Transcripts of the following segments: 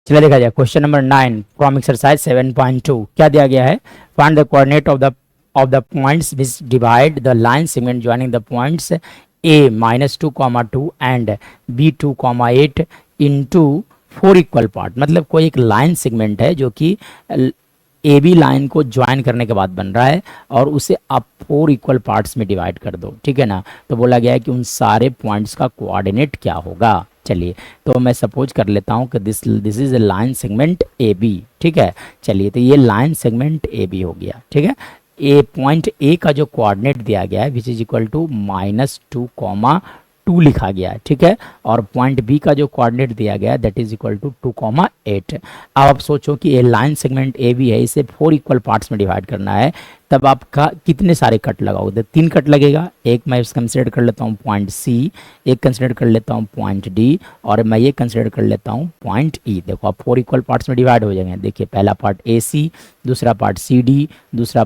चलिए देखा जाए क्वेश्चन नंबर 9 फ्रॉम एक्सरसाइज 7.2 क्या दिया गया है। Find the coordinate of the points which divide the line segment joining the points a -2, and b 2, 8 into 4 equal part. मतलब कोई एक लाइन सेगमेंट है जो कि ए बी लाइन को ज्वाइन करने के बाद बन रहा है और उसे आप 4 इक्वल पार्ट्स में डिवाइड कर दो, ठीक है ना। तो बोला गया है कि उन सारे पॉइंट्स का कोऑर्डिनेट क्या होगा। चलिए तो मैं सपोज कर लेता हूँ कि this is a line segment A B, ठीक है। चलिए तो ये लाइन सेगमेंट ए बी हो गया, ठीक है। ए पॉइंट ए का जो कोऑर्डिनेट दिया गया है विच इज इक्वल टू -2, लिखा गया है, ठीक है। और पॉइंट बी का जो कोऑर्डिनेट दिया गया है दैट इज इक्वल टू 2, 8। अब आप सोचो कि ये लाइन सेगमेंट ए बी है, इसे 4 इक्वल पार्ट्स में डिवाइड करना है, तब आपका कितने सारे कट लगाओगे। 3 कट लगेगा। एक मैं कंसिडर कर लेता हूँ पॉइंट सी, एक कंसिडर कर लेता हूँ पॉइंट डी, और मैं ये कंसिडर कर लेता हूँ पॉइंट ई। देखो आप 4 इक्वल पार्ट्स में डिवाइड हो जाएंगे। देखिए पहला पार्ट ए सी, दूसरा पार्ट सी डी, तीसरा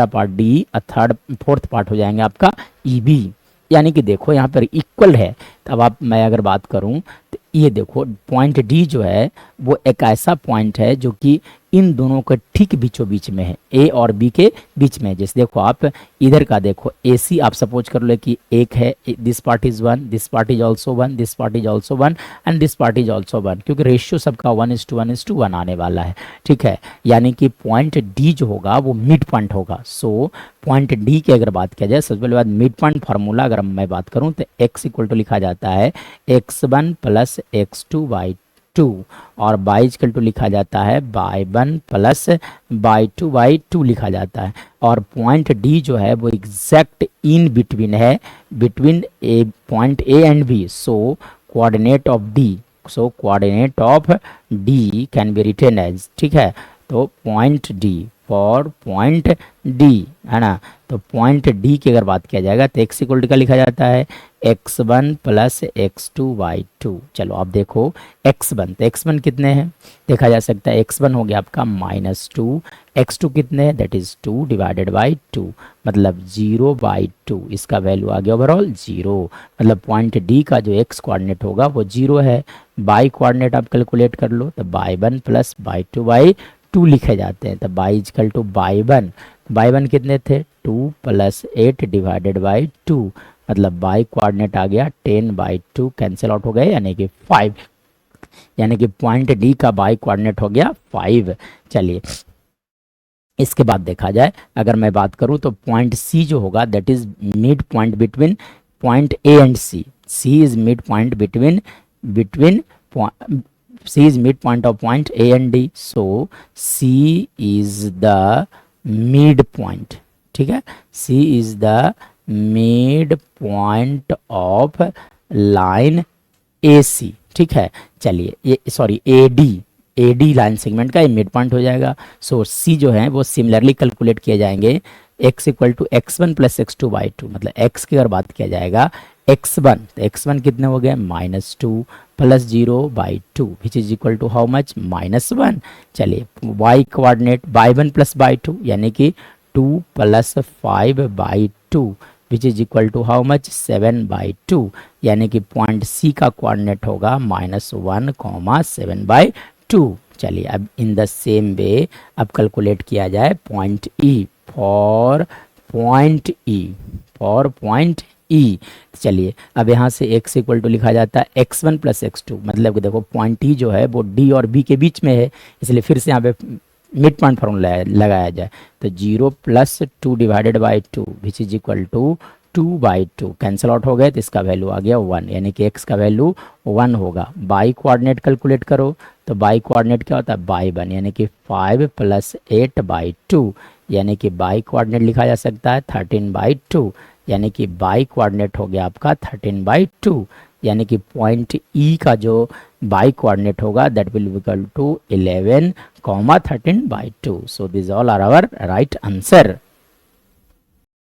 पार्ट डी, और फोर्थ पार्ट हो जाएंगे आपका ई बी। यानी कि देखो यहाँ पर इक्वल है। तब मैं अगर बात करूँ तो ये देखो पॉइंट डी जो है वो एक ऐसा पॉइंट है जो कि इन दोनों के ठीक बीचों बीच में है, ए और बी के बीच में। जैसे देखो आप इधर का देखो ए सी, आप सपोज कर लो कि एक है, this part is 1, this part is also 1, this part is also 1, and this part is also 1, क्योंकि रेशियो सबका 1:1:1 आने वाला है, ठीक है। यानी कि पॉइंट डी जो होगा वो मिड पॉइंट होगा। सो पॉइंट डी की अगर बात किया जाए, सबसे पहले बात मिड पॉइंट फार्मूला अगर मैं बात करूँ तो x इक्वल टू लिखा जाता है x1 प्लस x2 बाई 2, और बाई इक्वल टू लिखा जाता है y1 प्लस y2 बाई 2 लिखा जाता है। और पॉइंट डी जो है वो एग्जैक्ट इन बिटवीन है, between a point A and B. So coordinate of D can be written as, ठीक है। तो point D for point D, है ना। तो पॉइंट डी की अगर बात किया जाएगा तो x इक्वल टू का लिखा जाता है x1 प्लस x2 बाई 2। चलो आप देखो x1, तो x1 कितने हैं देखा जा सकता है। x1 हो गया आपका -2, x2 कितने हैं दैट इज 2 डिवाइडेड बाई 2, मतलब 0/2। इसका वैल्यू आ गया ओवरऑल 0। मतलब पॉइंट डी का जो x कोऑर्डिनेट होगा वो 0 है। बाई कोऑर्डिनेट आप कैलकुलेट कर लो तो y1 प्लस y2 बाई 2 लिखे जाते हैं। तो बाई इक्वल टू y1 कितने थे 2 प्लस 8 डिवाइडेड बाई 2, मतलब बाई कोऑर्डिनेट आ गया 10/2, कैंसिल आउट हो गए यानी कि 5। यानी कि पॉइंट डी का बाई कोऑर्डिनेट हो गया 5। चलिए इसके बाद देखा जाए, अगर मैं बात करूं तो पॉइंट सी जो होगा that is mid point between point A and C. C is mid point between C is midpoint of point A and D, so C is the midpoint, ठीक है। C is the midpoint of line AC, ठीक है। चलिए ये sorry AD line segment का ये mid point हो जाएगा। सो C जो है वो सिमिलरली कैलकुलेट किए जाएंगे x equal to x1 plus x2 by 2। मतलब x की अगर बात किया जाएगा x1, तो x1 कितने हो गए -2 plus 0/2 which is equal to how much -1। चलिए y coordinate y1 plus y2 यानी कि 2 plus 5/2 which is equal to how much 7/2, यानी कि पॉइंट C का कोऑर्डिनेट होगा -1, 7/2। चलिए अब इन द सेम वे अब कैलकुलेट किया जाए point E for point E। चलिए अब यहाँ से x इक्वल टू लिखा जाता है x1 प्लस x2, मतलब कि देखो पॉइंट E जो है वो D और B के बीच में है, इसलिए फिर से यहाँ पे मिड पॉइंट फार्मूला लगाया जाए। तो 0 plus 2 divided by 2 which is equal to 2/2, cancel out हो गए तो इसका वैल्यू आ गया 1, यानी कि x का वैल्यू 1 होगा। बाई कोऑर्डिनेट कैलकुलेट करो तो बाई कोऑर्डिनेट क्या होता है y1, यानी कि 5 प्लस 8/2, यानी कि बाई कोऑर्डिनेट लिखा जा सकता है 13/2, यानी कि बाई कोऑर्डिनेट हो गया आपका 13/2, यानी कि पॉइंट E का जो बाई कोऑर्डिनेट होगा that will be equal to 11, 13/2। So this all are our right answer.